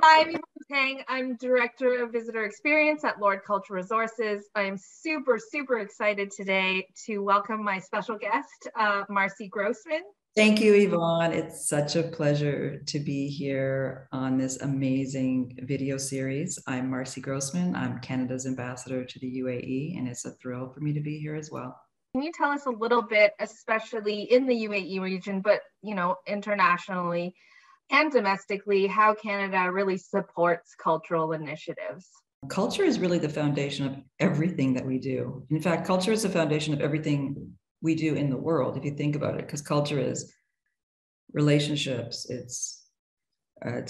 Hi, I'm Yvonne Tang. I'm Director of Visitor Experience at Lord Cultural Resources. I'm super excited today to welcome my special guest, Marcy Grossman. Thank you, Yvonne. It's such a pleasure to be here on this amazing video series. I'm Marcy Grossman. I'm Canada's ambassador to the UAE, and it's a thrill for me to be here as well. Can you tell us a little bit, especially in the UAE region, but internationally and domestically, how Canada really supports cultural initiatives? Culture is really the foundation of everything that we do. In fact, culture is the foundation of everything we do in the world, if you think about it, because culture is relationships, it's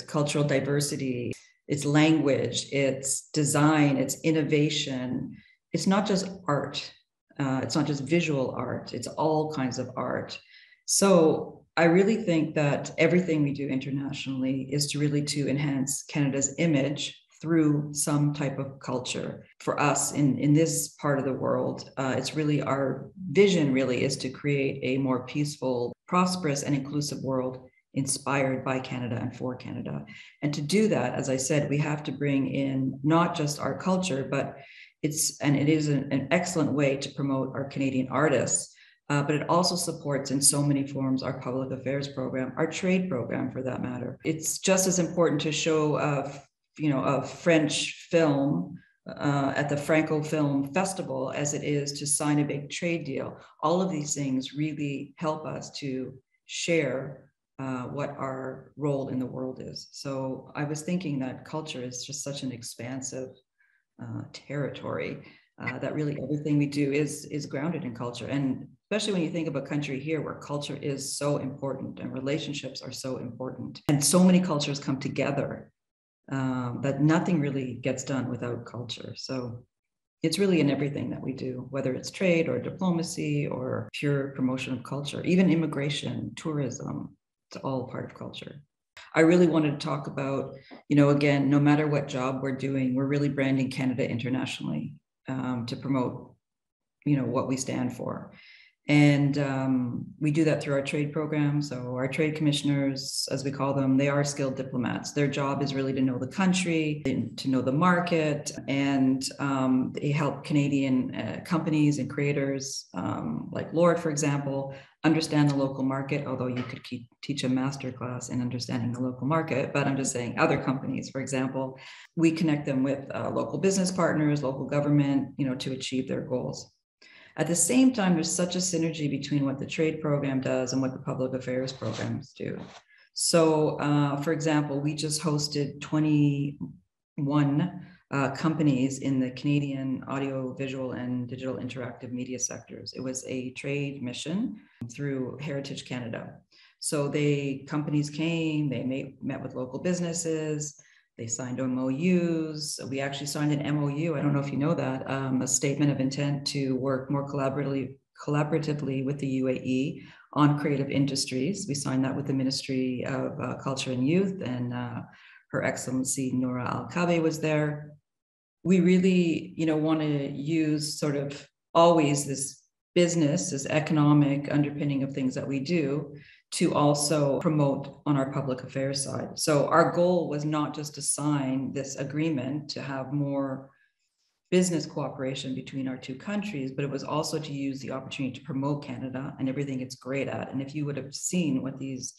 cultural diversity, it's language, it's design, it's innovation. It's not just art. It's not just visual art. It's all kinds of art. So I really think that everything we do internationally is to enhance Canada's image through some type of culture. For us in this part of the world, it's really our vision really is to create a more peaceful, prosperous, and inclusive world inspired by Canada and for Canada. And to do that, as I said, we have to bring in not just our culture, but it is an excellent way to promote our Canadian artists. But it also supports in so many forms our public affairs program, our trade program for that matter. It's just as important to show a French film at the Franco Film Festival as it is to sign a big trade deal. All of these things really help us to share what our role in the world is. So I was thinking that culture is just such an expansive territory that really everything we do is grounded in culture. And especially when you think of a country here where culture is so important and relationships are so important. And so many cultures come together that nothing really gets done without culture. So it's really in everything that we do, whether it's trade or diplomacy or pure promotion of culture, even immigration, tourism, it's all part of culture. I really wanted to talk about, again, no matter what job we're doing, we're really branding Canada internationally to promote, what we stand for. And we do that through our trade program. So our trade commissioners, as we call them, they are skilled diplomats. Their job is really to know the country, to know the market, and they help Canadian companies and creators like Lord, for example, understand the local market, although you could teach a masterclass in understanding the local market. But I'm just saying other companies, for example, we connect them with local business partners, local government, to achieve their goals. At the same time, there's such a synergy between what the trade program does and what the public affairs programs do. So, for example, we just hosted 21 companies in the Canadian audio, visual, and digital interactive media sectors. It was a trade mission through Heritage Canada. So companies came, they met with local businesses, they signed MOUs. We actually signed an MOU. I don't know if you know that, a statement of intent to work more collaboratively with the UAE on creative industries. We signed that with the Ministry of Culture and Youth, and Her Excellency Noura Al-Kabe was there. We really, want to use sort of always this business, this economic underpinning of things that we do to also promote on our public affairs side. So our goal was not just to sign this agreement to have more business cooperation between our two countries, but it was also to use the opportunity to promote Canada and everything it's great at. And if you would have seen what these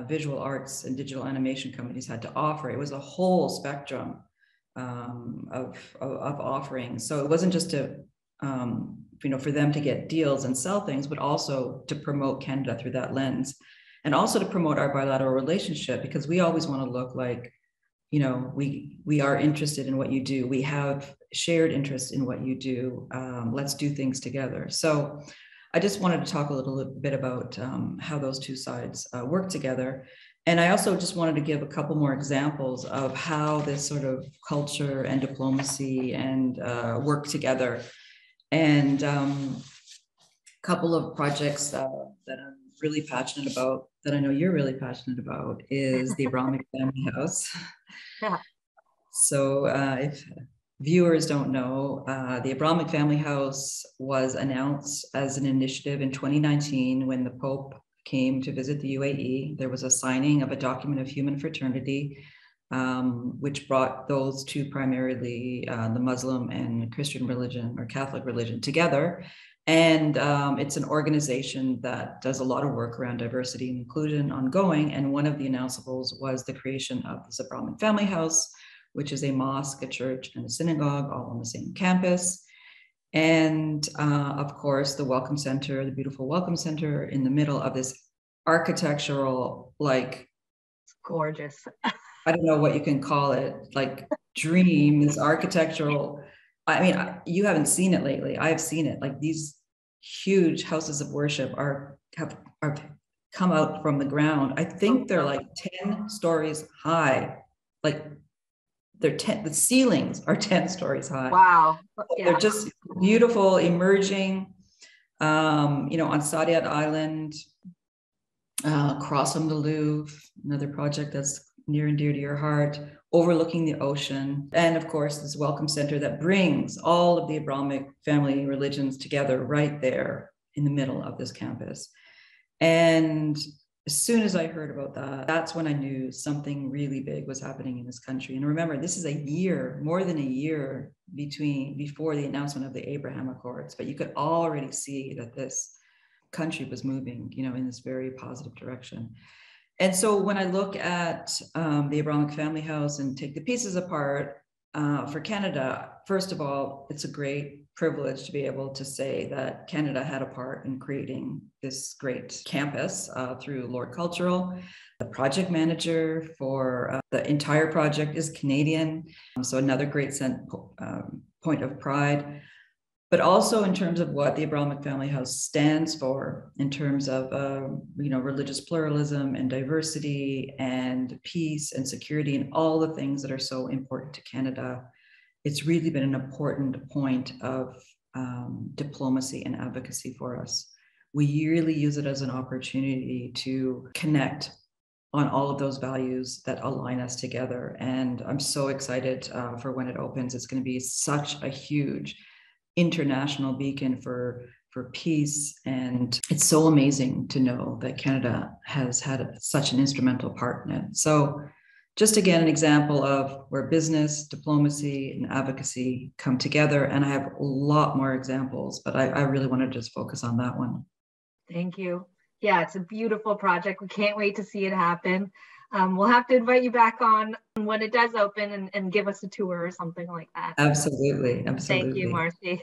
visual arts and digital animation companies had to offer, it was a whole spectrum of offerings. So it wasn't just to for them to get deals and sell things, but also to promote Canada through that lens, and also to promote our bilateral relationship, because we always want to look like, we are interested in what you do. We have shared interest in what you do. Let's do things together. So I just wanted to talk a little bit about how those two sides work together. And I also just wanted to give a couple more examples of how this sort of culture and diplomacy and work together. And a couple of projects that I'm really passionate about, that I know you're really passionate about, is the Abrahamic Family House. Yeah. So if viewers don't know, the Abrahamic Family House was announced as an initiative in 2019 when the Pope came to visit the UAE. There was a signing of a document of human fraternity which brought those two primarily, the Muslim and Christian religion or Catholic religion together. And it's an organization that does a lot of work around diversity and inclusion ongoing. And one of the announceables was the creation of the Abrahamic Family House, which is a mosque, a church, and a synagogue all on the same campus. And of course, the Welcome Center, the beautiful Welcome Center in the middle of this architectural, like, it's gorgeous. I don't know what you can call it, like dream, this architectural. I mean, you haven't seen it lately. I've seen it. Like these huge houses of worship have come out from the ground. I think they're like 10 stories high. Like the ceilings are 10 stories high. Wow. Yeah. They're just beautiful, emerging, on Saadiyat Island, across from the Louvre, another project that's near and dear to your heart, overlooking the ocean. And of course, this Welcome Center that brings all of the Abrahamic family religions together right there in the middle of this campus. And as soon as I heard about that, that's when I knew something really big was happening in this country. And remember, this is a year, more than a year before the announcement of the Abraham Accords, but you could already see that this country was moving, in this very positive direction. And so when I look at the Abrahamic Family House and take the pieces apart for Canada, first of all, it's a great privilege to be able to say that Canada had a part in creating this great campus through Lord Cultural. The project manager for the entire project is Canadian, so another great point of pride. But also in terms of what the Abrahamic Family House stands for, in terms of religious pluralism and diversity and peace and security and all the things that are so important to Canada. It's really been an important point of diplomacy and advocacy for us. We really use it as an opportunity to connect on all of those values that align us together. And I'm so excited for when it opens. It's going to be such a huge international beacon for peace. And it's so amazing to know that Canada has had such an instrumental part in it. So just again, an example of where business, diplomacy, and advocacy come together. And I have a lot more examples, but I really want to just focus on that one. Thank you. Yeah, it's a beautiful project. We can't wait to see it happen. We'll have to invite you back on when it does open and give us a tour or something like that. Absolutely. Absolutely. Thank you, Marcy.